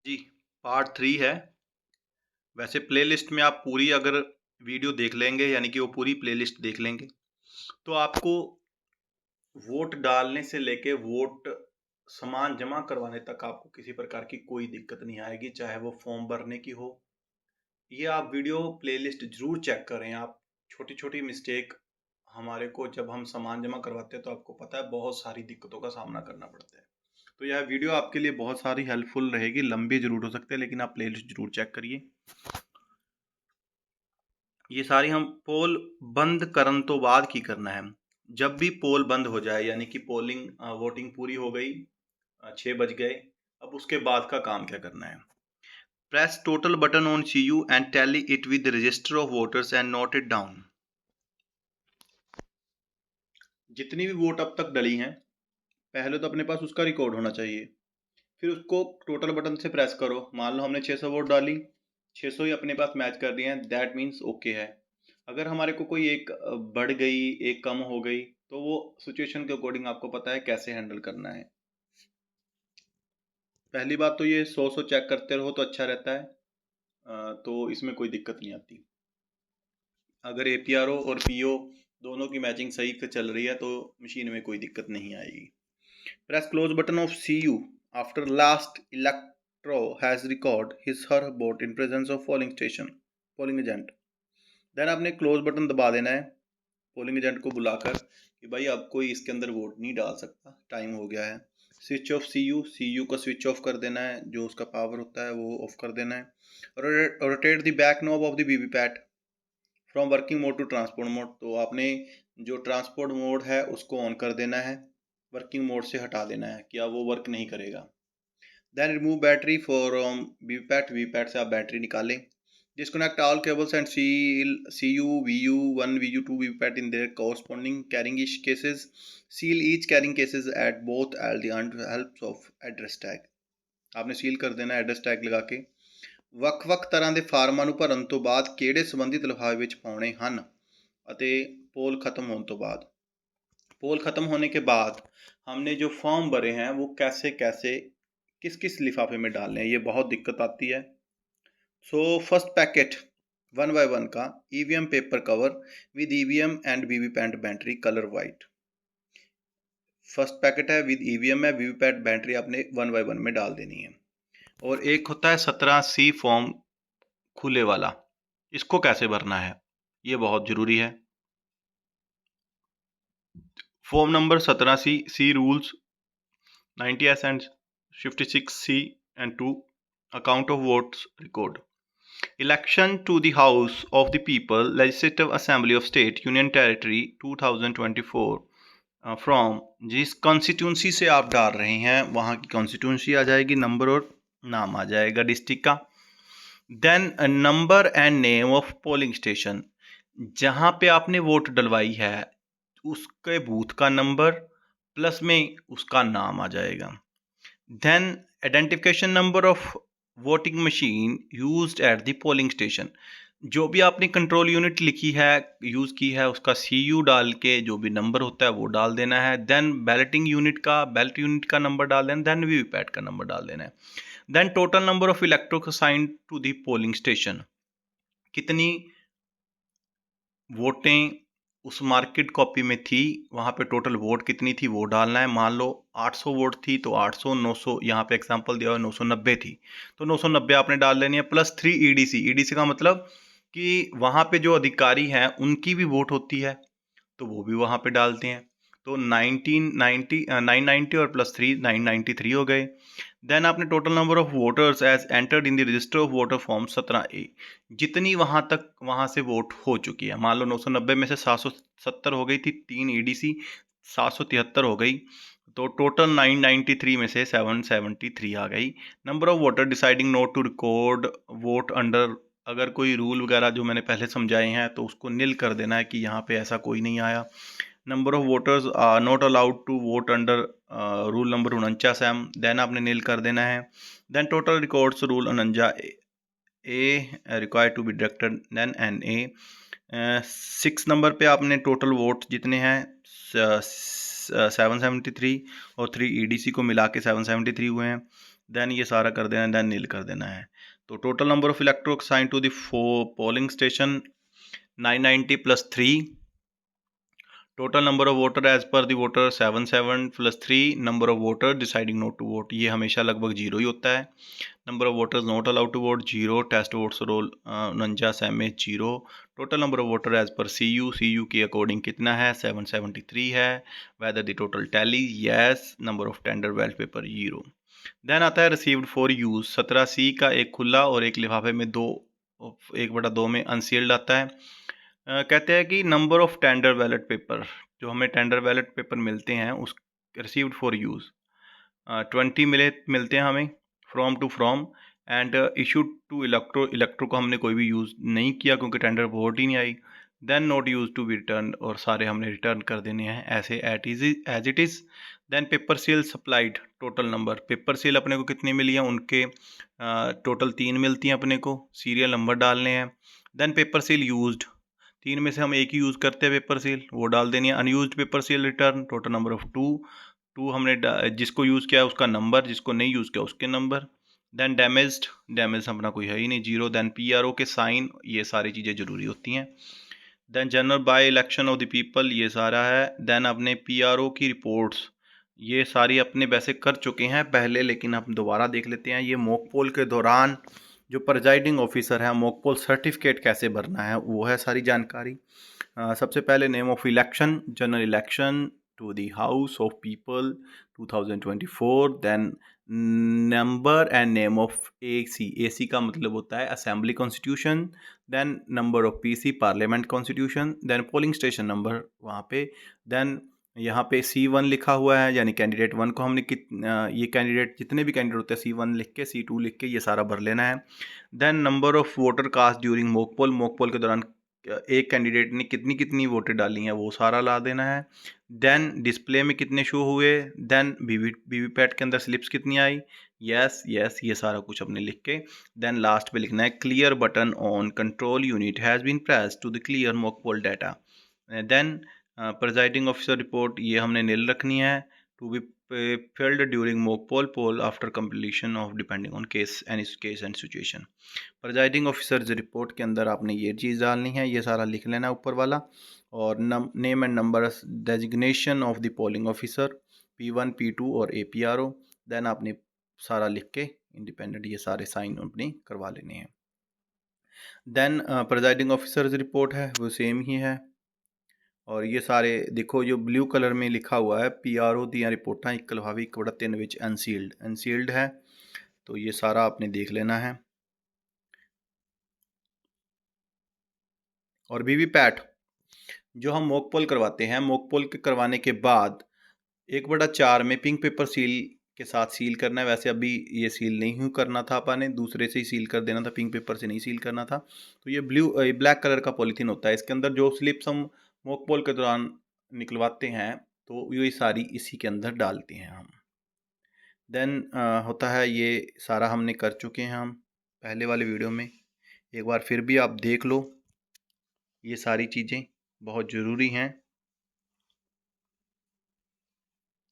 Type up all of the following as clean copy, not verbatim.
जी, part 3 है। वैसे playlist में आप पूरी अगर वीडियो देख लेंगे यानी कि वो पूरी प्लेलिस्ट देख लेंगे, तो आपको वोट डालने से लेके वोट सामान जमा करवाने तक आपको किसी प्रकार की कोई दिक्कत नहीं आएगी, चाहे वो फॉर्म भरने की हो। ये आप वीडियो प्लेलिस्ट ज़रूर चेक करें। आप छोटी-छोटी मिस्टेक हमारे को जब हम सामान जमा करवाते हैं तो आपको पता है बहुत सारी दिक्कतों का सामना करना पड़ता है। तो यह वीडियो आपके लिए बहुत सारी हेल्पफुल रहेगी, लंबी ज़रूर हो सकते हैं लेकिन आप प्लेलिस्ट ज़रूर चेक करिए। ये सारी हम पोल बंद करन तो बाद की करना है। जब भी पोल बंद हो जाए यानी कि पोलिंग वोटिंग पूरी हो गई, 6 बज गए, अब उसके बाद का काम क्या करना है? Press total button on CU and tally it with the register of voters and note it down. जितनी भी वोट अब तक डली हैं, पहले तो अपने पास उसका रिकॉर्ड होना चाहिए। फिर उसको टोटल बटन से प्रेस करो। मान लो हमने 600 वोट डाली, 600 ही अपने पास मैच कर रही हैं, दैट मीन्स ओके है। अगर हमारे को कोई एक बढ़ गई, एक कम हो गई, तो वो सिचुएशन के अकॉर्डिंग आपको पता है कैसे हैंडल करना है। पहली बात तो ये 100 चेक करते रहो तो अच्छा रहता है, तो इसमें कोई दिक्कत नहीं आती। अगर APRO और PO दोनों की मैचिंग सही से चल रही है तो मशीन में कोई दिक्कत नहीं आएगी। Press close button of CU after last electro has record his her vote in presence of polling agent. Then आपने क्लोज बटन दबा देना है पोलिंग एजेंट को बुलाकर कि भाई अब कोई इसके अंदर वोट नहीं डाल सकता, टाइम हो गया है। स्विच ऑफ CU को स्विच ऑफ कर देना है, जो उसका पावर होता है वो ऑफ कर देना है। Rotate the back knob of the VVPAT from working mode to transport mode. तो आपने जो ट्रांसपोर्ट मोड है उसको ऑन कर देना है, वर्किंग मोड से हटा देना है कि अब वो वर्क नहीं करेगा। Then remove battery from VVPAT से आप बैटरी निकालें। Disconnect all cables and seal CU VU1 VU2 VVPAT in their corresponding carrying cases. Seal each carrying cases at both at the help of address tag. आपने seal कर देना है address tag लगा के। ਵੱਖ-ਵੱਖ ਤਰ੍ਹਾਂ ਦੇ ਫਾਰਮਾਂ ਨੂੰ ਭਰਨ ਤੋਂ ਬਾਅਦ ਕਿਹੜੇ ਸੰਬੰਧਿਤ ਲਿਫਾਫੇ ਵਿੱਚ ਪਾਉਣੇ ਹਨ ਅਤੇ पोल खत्म होने तो बाद पोल खत्म होने के बाद हमने जो फॉर्म भरे हैं वो कैसे कैसे किस किस लिफाफे में डालने हैं, ये बहुत दिक्कत आती है। सो फर्स्ट पैकेट 1 बाय 1 का EVM paper cover with EVM and VVPAT battery colour white. First packet है विद EVM है, वीवीपैट बैटरी आपने 1 बाय 1 में डाल देनी है। और एक होता है 17C फॉर्म खुले वाला, इसको कैसे भरना है ये बहुत ज़रूरी है। Form number 17C rules 90S and 56C and 2 account of votes record. Election to the house of the people legislative assembly of state union territory 2024 from जिस कॉन्स्टिट्यूंसी से आप डाल रहे हैं वहाँ की कॉन्स्टिट्यूंसी आ जाएगी, नंबर और नाम आ जाएगा डिस्ट्रिक्ट का। Then number and name of polling station, जहाँ पे आपने वोट डलवाई है उसके बूथ का नंबर प्लस में उसका नाम आ जाएगा। Then identification number of voting machine used at the polling station, जो भी आपने कंट्रोल यूनिट लिखी है यूज़ की है उसका CU डाल के जो भी नंबर होता है वो डाल देना है। देन बैलेट यूनिट का नंबर डाल देना, देन वीवीपैट का नंबर डाल देना है। Then total number of electors assigned to the polling station, कितनी वोटें उस मार्केट कॉपी में थी, वहाँ पे टोटल वोट कितनी थी वो डालना है। मान लो 800 वोट थी तो 800 900 यहाँ पे एग्जांपल दिया हुआ 990 थी तो 990 आपने डाल देनी है प्लस 3 EDC का मतलब कि वहाँ पे जो अधिकारी हैं उनकी भी वोट होती है तो वो भी वहाँ पे डालते हैं। तो 990 और प्लस 3 993 हो गए। देन आपने total number of voters as entered in the register of voter form 17A, जितनी वहाँ तक वहाँ से वोट हो चुकी है। मान लो 990 में से 770 हो गई थी, 3 EDC 773 हो गई, तो टोटल 993 में से 773 आ गई। Number of voter deciding not to record vote under, अगर कोई रूल वगैरह जो मैंने पहले समझाए हैं तो उसको नील कर देना है कि यहाँ पे ऐसा कोई नहीं आया। Number of voters are not allowed to vote under rule number 49M, then आपने नील कर देना है। Then total records rule 49A required to be deducted, then NA। 6 number पे आपने टोटल वोट जितने हैं 773 और 3 EDC को मिला के 773 हुए हैं। देन ये सारा कर देना, देन नील कर देना है। तो total number of electors assign to the polling station 990 plus 3। Total number of voter as per the voter 77 plus 3। Number of voter deciding not to vote, ये हमेशा लगभग जीरो ही होता है। Number of voters not allowed to vote zero. Test votes rule 49 M zero. Total number of voter as per C U के according कितना है 773 है। Whether the total tally yes. Number of tender ballot paper zero. Then आता है received for use 17C का एक खुला और एक लिफाफे में 2 1/2 में अनसील्ड आता है। कहते हैं कि number of tender ballot paper, जो हमें टेंडर बैलेट पेपर मिलते हैं उस रिसीव्ड फॉर यूज़ 20 मिलते हैं हमें from and issued to electors को हमने कोई भी यूज़ नहीं किया क्योंकि टेंडर वोट ही नहीं आई। Then not use to be return, और सारे हमने रिटर्न कर देने हैं ऐसे as it is. Then paper seal supplied total number, paper seal अपने को कितनी मिली है उनके टोटल 3 मिलती हैं अपने को, सीरियल नंबर डालने हैं। देन पेपर सील यूज्ड, 3 में से हम एक ही यूज़ करते हैं पेपर सील, वो डाल देनी है। Unused paper seal return total number of 2 हमने जिसको यूज़ किया उसका नंबर, जिसको नहीं यूज़ किया उसके नंबर। देन डैमेज अपना कोई है ही नहीं, जीरो। देन PRO के साइन, ये सारी चीज़ें ज़रूरी होती हैं। Then general by election of the people, ये सारा है। देन अपने PRO की रिपोर्ट्स, ये सारी अपने वैसे कर चुके हैं पहले, लेकिन हम दोबारा देख लेते हैं। ये मॉक पोल के दौरान जो प्रिजाइडिंग ऑफिसर है, मॉक पोल सर्टिफिकेट कैसे भरना है वो है सारी जानकारी। सबसे पहले name of election, general election to the house of पीपल 2024। Then number and name of AC का मतलब होता है assembly constitution. Then number of PC parliament constitution. Then polling station number वहाँ पे। देन यहाँ पे C1 लिखा हुआ है, यानी कैंडिडेट 1 को हमने ये कैंडिडेट जितने भी कैंडिडेट होते हैं C1 लिख के, C2 लिख के ये सारा भर लेना है। Then number of voter cast during mock poll के दौरान एक कैंडिडेट ने कितनी कितनी वोटें डाली हैं वो सारा ला देना है। देन डिस्प्ले में कितने शो हुए। देन वीवीपैट के अंदर स्लिप्स कितनी आई, यस ये सारा कुछ अपने लिख के। देन लास्ट पे लिखना है clear button on control unit has been press to the clear mock poll data. Then presiding officer report, ये हमने नील रखनी है to be filled during mock poll after completion of depending on case and situation. Presiding officers report के अंदर आपने ये चीज़ डालनी है, ये सारा लिख लेना ऊपर वाला। और name and number designation of the polling officer P1 P2 और APRO। देन आपने सारा लिख के इंडिपेंडेंट ये सारे साइन अपने करवा लेने हैं। देन प्रिजाइडिंग ऑफिसर्स रिपोर्ट है वो सेम ही है। और ये सारे देखो जो ब्लू कलर में लिखा हुआ है PRO दियाँ रिपोर्टां 1/3 विच अनसील्ड है, तो ये सारा आपने देख लेना है। और वीवीपैट जो हम मॉक पोल करवाते हैं, मॉक पोल के करवाने के बाद 1/4 में पिंक पेपर सील के साथ सील करना है। वैसे अभी ये सील नहीं करना था, अपन ने दूसरे से ही सील कर देना था, पिंक पेपर से नहीं सील करना था। तो ये ब्लैक कलर का पॉलीथीन होता है, इसके अंदर जो स्लिप्स हम मॉक पोल के दौरान निकलवाते हैं तो ये सारी इसी के अंदर डालते हैं हम। देन होता है ये सारा हमने कर चुके हैं हम पहले वाले वीडियो में, एक बार फिर भी आप देख लो, ये सारी चीज़ें बहुत ज़रूरी हैं।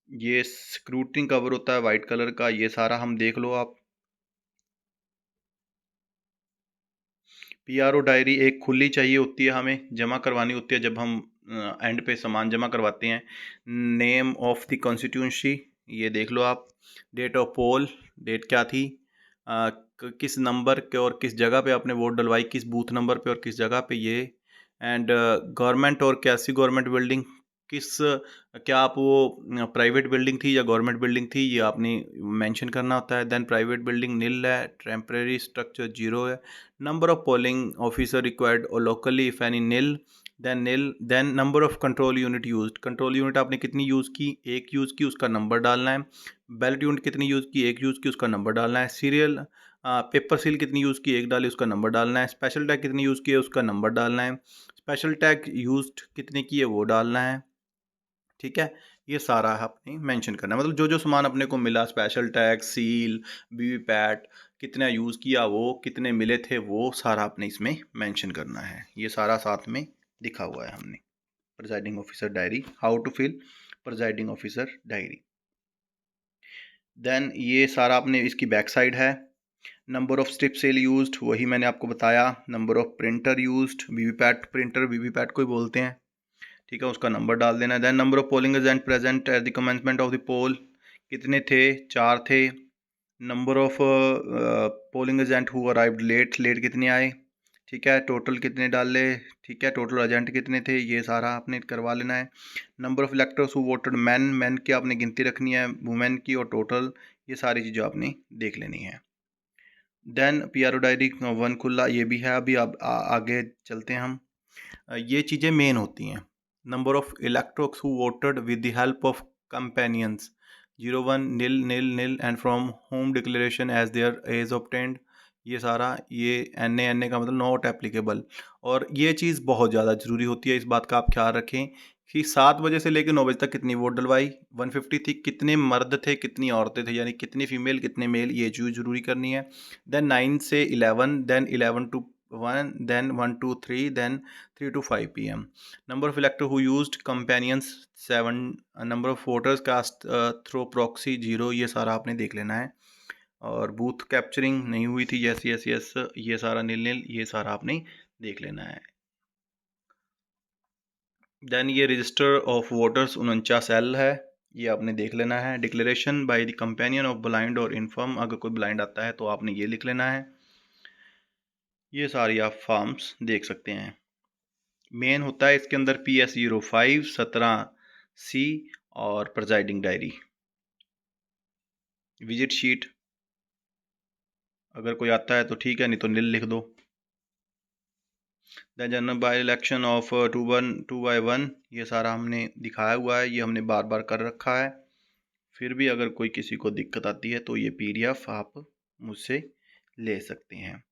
ये स्क्रूटनी कवर होता है वाइट कलर का, ये सारा हम देख लो आप। PRO डायरी एक खुली चाहिए होती है, हमें जमा करवानी होती है जब हम एंड पे सामान जमा करवाते हैं। नेम ऑफ द कॉन्स्टिट्यूंसी, ये देख लो आप। डेट ऑफ पोल, डेट क्या थी, किस नंबर के और किस जगह पे आपने वोट डलवाई, किस बूथ नंबर पे और किस जगह पे ये। एंड गवर्नमेंट और कैसी गवर्नमेंट बिल्डिंग, क्या आप वो प्राइवेट बिल्डिंग थी या गवर्नमेंट बिल्डिंग थी, ये आपने मेंशन करना होता है। देन प्राइवेट बिल्डिंग नील है, टेम्परेरी स्ट्रक्चर जीरो है। Number of polling officer required और locally if any nil, then nil. Then number of control unit used, control unit आपने कितनी यूज़ की, एक यूज़ की, उसका नंबर डालना है। बैलेट यूनिट कितनी यूज़ की, एक यूज़ की, उसका नंबर डालना है। सीरियल पेपर सील कितनी यूज़ की, एक डाली, उसका नंबर डालना है। स्पेशल टैग कितनी यूज़ की है, उसका नंबर डालना है। स्पेशल टैग यूज्ड कितने की है वो डालना है, ठीक है। ये सारा आपने मेंशन करना है, मतलब जो जो सामान अपने को मिला, स्पेशल टैग, सील, वीवीपैट, कितना यूज़ किया वो, कितने मिले थे वो सारा आपने इसमें मेंशन करना है। ये सारा साथ में लिखा हुआ है हमने। Presiding officer diary, how to fill presiding officer diary. Then ये सारा आपने इसकी बैक साइड है। Number of strip seal used वही मैंने आपको बताया। Number of printer used, VVPAT printer VVPAT को ही बोलते हैं, ठीक है, उसका नंबर डाल देना है। Then number of polling agent present at the commencement of the poll, कितने थे, 4 थे। Number of polling agent who arrived late, late कितने आए, ठीक है, टोटल कितने डाले, ठीक है, टोटल एजेंट कितने थे, ये सारा आपने करवा लेना है। Number of electors who voted man, man की आपने गिनती रखनी है, वुमेन की, और टोटल, ये सारी चीज़ें आपने देख लेनी है। देन पीआरओ डायरी 1 खुला, ये भी है। अभी अब आगे चलते हैं हम। ये चीज़ें मेन होती हैं। Number of electors who voted with the help of companions 01 nil nil nil and from home declaration as there as obtained, ये सारा, ये एन ए का मतलब नॉट एप्लीकेबल। और ये चीज़ बहुत ज़्यादा ज़रूरी होती है, इस बात का आप ख्याल रखें कि 7 बजे से लेकर 9 बजे तक कितनी वोट डलवाई, 150 थी, कितने मर्द थे कितनी औरतें थे, यानी कितनी फीमेल कितने मेल, ये चीज़ ज़रूरी करनी है। देन 9 से 11, then 11 to 1, then 1 to 3, then 3 to 5 p.m. Number of electors who used companions 7, number of voters cast through proxy 0, ये सारा आपने देख लेना है। और बूथ कैप्चरिंग नहीं हुई थी, यस यस यस, ये सारा नील नील, ये सारा आपने देख लेना है। देन ये रजिस्टर ऑफ वोटर्स 49 एल है, ये आपने देख लेना है। Declaration by the companion of blind और इनफर्म, अगर कोई ब्लाइंड आता है तो आपने ये लिख लेना है। ये सारी आप फॉर्म्स देख सकते हैं। मेन होता है इसके अंदर PS05 17C और प्रेजाइडिंग डायरी, विजिट शीट, अगर कोई आता है तो ठीक है, नहीं तो नील लिख दो। Then general by election of 2/1, ये सारा हमने दिखाया हुआ है, ये हमने बार बार कर रखा है। फिर भी अगर कोई किसी को दिक्कत आती है तो ये PDF आप मुझसे ले सकते हैं।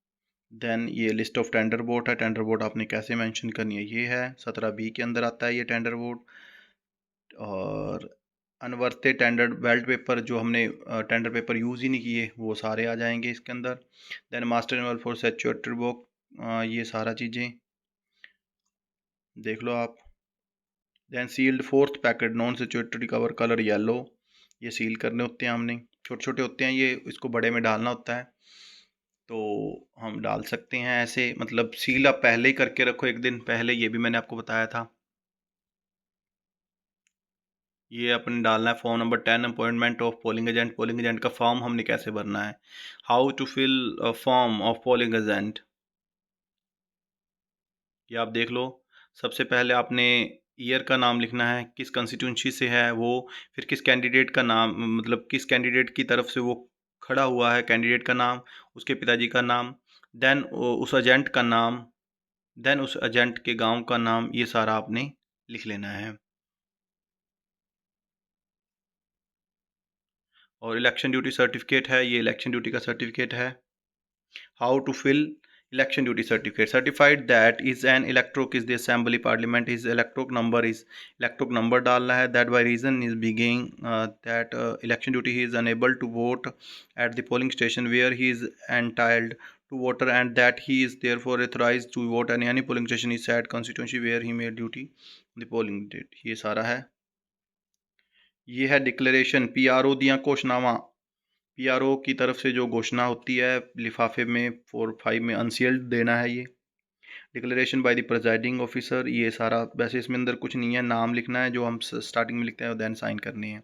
देन ये लिस्ट ऑफ टेंडर वोट है, टेंडर वोट आपने कैसे मेंशन करनी है, ये है 17B के अंदर आता है ये टेंडर वोट। और अनवर्थे टेंडर बेल्ट पेपर, जो हमने टेंडर पेपर यूज़ ही नहीं किए, वो सारे आ जाएंगे इसके अंदर। Then master envelope for statutory book, ये सारा चीज़ें देख लो आप। Then sealed fourth packet non statutory cover colour yellow, ये सील करने होते हैं हमने, छोटे छोटे होते हैं ये, इसको बड़े में डालना होता है, तो हम डाल सकते हैं ऐसे, मतलब सील आप पहले ही करके रखो, एक दिन पहले, ये भी मैंने आपको बताया था। ये अपने डालना है। Form number 10 appointment of polling agent, polling agent का फॉर्म हमने कैसे भरना है। How to fill form of polling agent, ये आप देख लो। सबसे पहले आपने ईयर का नाम लिखना है, किस कंस्टिट्यूंसी से है वो, फिर किस कैंडिडेट का नाम, मतलब किस कैंडिडेट की तरफ से वो खड़ा हुआ है, कैंडिडेट का नाम, उसके पिताजी का नाम, देन उस एजेंट का नाम, देन उस एजेंट के गांव का नाम, ये सारा आपने लिख लेना है। और इलेक्शन ड्यूटी सर्टिफिकेट है, ये इलेक्शन ड्यूटी का सर्टिफिकेट है। How to fill election duty certificate, certified that is an electoral is the assembly parliament, his electoral number is, electoral number डालना है, that by reason is being that election duty he is unable to vote at the polling station where he is entitled to voter and that he is therefore authorized to vote in any polling station is said constituency where he made duty the polling date, ये सारा है। ये है declaration, PRO दिया घोषणावां, PRO की तरफ से जो घोषणा होती है लिफाफे में 4/5 में अनसील्ड देना है। ये declaration by the presiding officer, ये सारा, वैसे इसमें अंदर कुछ नहीं है, नाम लिखना है जो हम स्टार्टिंग में लिखते हैं, देन साइन करनी है।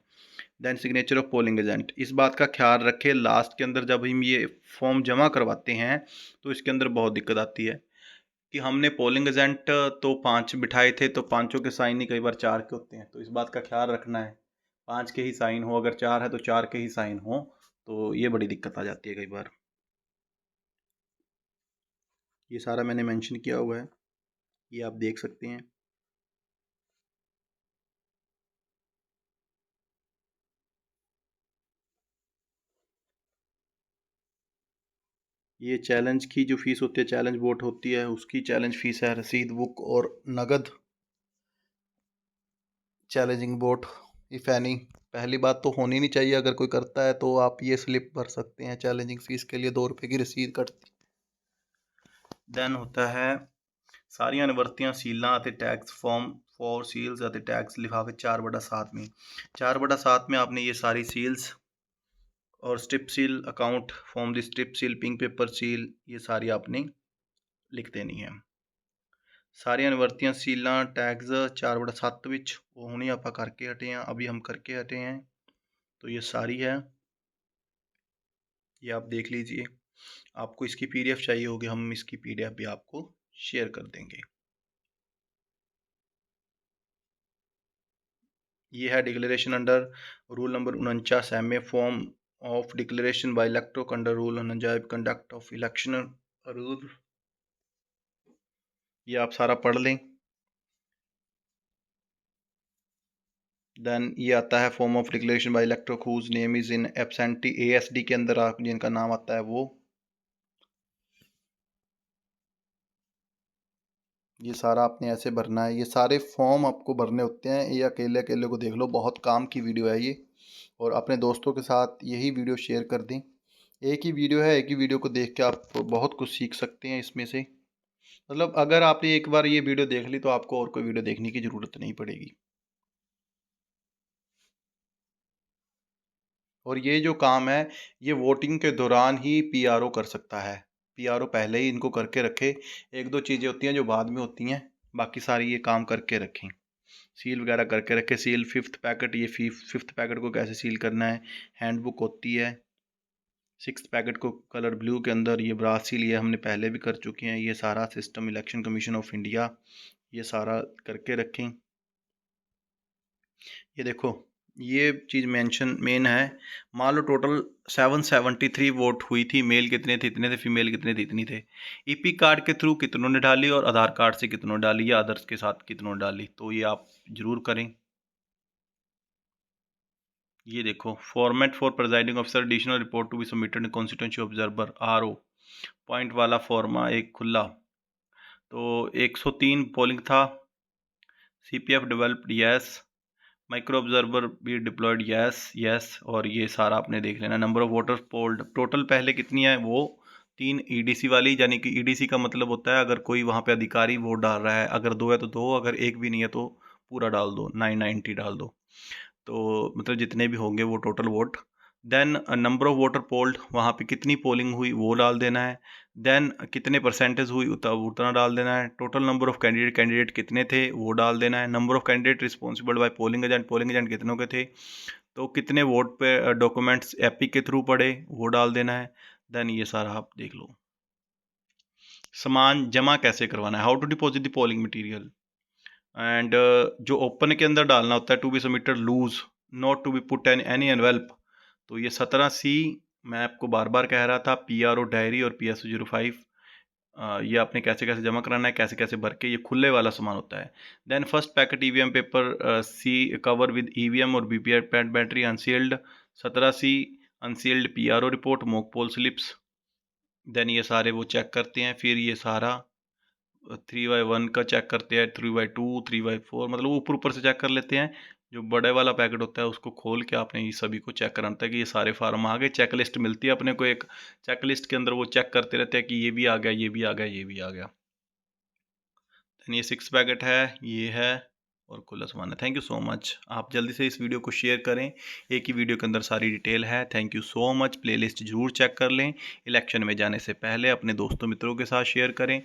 Then signature of polling agent, इस बात का ख्याल रखें लास्ट के अंदर जब हम ये फॉर्म जमा करवाते हैं तो इसके अंदर बहुत दिक्कत आती है कि हमने पोलिंग एजेंट तो 5 बिठाए थे, तो पाँचों के साइन ही कई बार 4 के होते हैं, तो इस बात का ख्याल रखना है 5 के ही साइन हो, अगर 4 है तो 4 के ही साइन हो, तो ये बड़ी दिक्कत आ जाती है कई बार। ये सारा मैंने मेंशन किया हुआ है, ये आप देख सकते हैं। ये चैलेंज की जो फीस होती है, चैलेंज वोट होती है, उसकी चैलेंज फीस है, रसीद बुक और नगद चैलेंजिंग वोट इफ एनी। पहली बात तो होनी नहीं चाहिए, अगर कोई करता है तो आप ये स्लिप भर सकते हैं, चैलेंजिंग फीस के लिए 2 रुपये की रसीद कटती। देन होता है सारियां निवर्तियां सीलां ਅਤੇ टैक्स फॉर्म फॉर सील्स ਅਤੇ टैक्स लिफाफे 4/7 में, 4/7 में आपने ये सारी सील्स और strip seal account form the strip seal pink paper seal, ये सारी आपने लिख देनी है। ਸਾਰੀਆਂ ਨਿਵਰਤੀਆਂ ਸੀਲਾਂ टैग्स 4/7 ਵਿੱਚ वो ਹੁਣੀ ਆਪਾਂ करके हटे हैं, अभी हम करके हटे हैं। तो ये सारी है, ये आप देख लीजिए। आपको इसकी PDF चाहिए होगी, हम इसकी PDF भी आपको शेयर कर देंगे। ये है declaration under rule number 49 MA form of declaration by elector under rule 49 conduct of election rule. ये आप सारा पढ़ लें। देन ये आता है form of declaration by elector whose name is in absentee, ASD के अंदर आप जिनका नाम आता है वो। ये सारा आपने ऐसे भरना है, ये सारे फॉर्म आपको भरने होते हैं। ये अकेले अकेले को देख लो, बहुत काम की वीडियो है ये, और अपने दोस्तों के साथ यही वीडियो शेयर कर दें। एक ही वीडियो है, एक ही वीडियो को देख के आप बहुत कुछ सीख सकते हैं इसमें से। मतलब अगर आपने एक बार ये वीडियो देख ली तो आपको और कोई वीडियो देखने की ज़रूरत नहीं पड़ेगी। और ये जो काम है ये वोटिंग के दौरान ही PRO कर सकता है। PRO पहले ही इनको करके रखे, एक दो चीज़ें होती हैं जो बाद में होती हैं, बाकी सारी ये काम करके रखें। सील वगैरह करके रखे। सील 5th पैकेट, ये 5th पैकेट को कैसे सील करना है, हैंडबुक होती है। 6th पैकेट को कलर ब्लू के अंदर, ये ब्रास सील ये हमने पहले भी कर चुके हैं। ये सारा system election commission of India, ये सारा करके रखें। ये देखो ये चीज़ मेन है। मान लो टोटल 773 वोट हुई थी, मेल कितने थे इतने थे, फीमेल कितने थे इतनी थे। EP कार्ड के थ्रू कितनों ने डाली और आधार कार्ड से कितनों डाली या अदर्स के साथ कितनों डाली, तो ये आप ज़रूर करें। ये देखो format for presiding officer additional report to be submitted constituency observer RO point वाला फॉर्मा एक खुला। तो 103 पोलिंग था। CPF developed yes, micro observer भी डिप्लॉयड यस, और ये सारा आपने देख लेना। Number of voters polled total पहले कितनी है, वो 3 EDC वाली, यानी कि EDC का मतलब होता है अगर कोई वहाँ पे अधिकारी वोट डाल रहा है, अगर 2 है तो 2, अगर एक भी नहीं है तो पूरा डाल दो, 990 डाल दो। तो मतलब जितने भी होंगे वो total vote. Then number of voter polled, वहाँ पे कितनी पोलिंग हुई वो डाल देना है। देन कितने परसेंटेज हुई उतना डाल देना है। टोटल नंबर ऑफ कैंडिडेट कितने थे वो डाल देना है। Number of candidate responsible by polling agent कितनों के थे, तो कितने वोट पे डॉक्यूमेंट्स एपिक के थ्रू पड़े वो डाल देना है। देन ये सारा आप देख लो। सामान जमा कैसे करवाना है, how to deposit the polling material, and जो ओपन के अंदर डालना होता है to be submitted loose, not to be put any envelope. तो ये 17C मैं आपको बार बार कह रहा था, PRO डायरी और PSO05 ये आपने कैसे कैसे जमा कराना है, कैसे कैसे भर के, ये खुले वाला सामान होता है। Then first packet EVM paper C cover with EVM और VVPAT battery unsealed. 17C unsealed PRO report mock poll slips. Then ये सारे वो चेक करते हैं। फिर ये सारा 3/1 का चेक करते हैं, 3/2, 3/4, मतलब ऊपर ऊपर से चेक कर लेते हैं। जो बड़े वाला पैकेट होता है उसको खोल के आपने ये सभी को चेक कराना था कि ये सारे फार्म आ गए। चेक लिस्ट मिलती है अपने को, एक चेक लिस्ट के अंदर वो चेक करते रहते हैं कि ये भी आ गया, ये भी आ गया, ये भी आ गया। देन ये 6 पैकेट है, ये है और खुला सामान है। Thank you so much. आप जल्दी से इस वीडियो को शेयर करें, एक ही वीडियो के अंदर सारी डिटेल है। Thank you so much. Playlist जरूर चेक कर लें, इलेक्शन में जाने से पहले अपने दोस्तों मित्रों के साथ शेयर करें।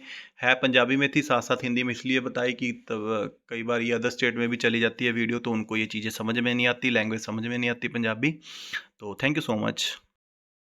है पंजाबी में थी, साथ साथ हिंदी में इसलिए बताई कि कई बार ये अदर स्टेट में भी चली जाती है वीडियो, तो उनको ये चीज़ें समझ में नहीं आती, लैंग्वेज समझ में नहीं आती पंजाबी। तो थैंक यू सो मच।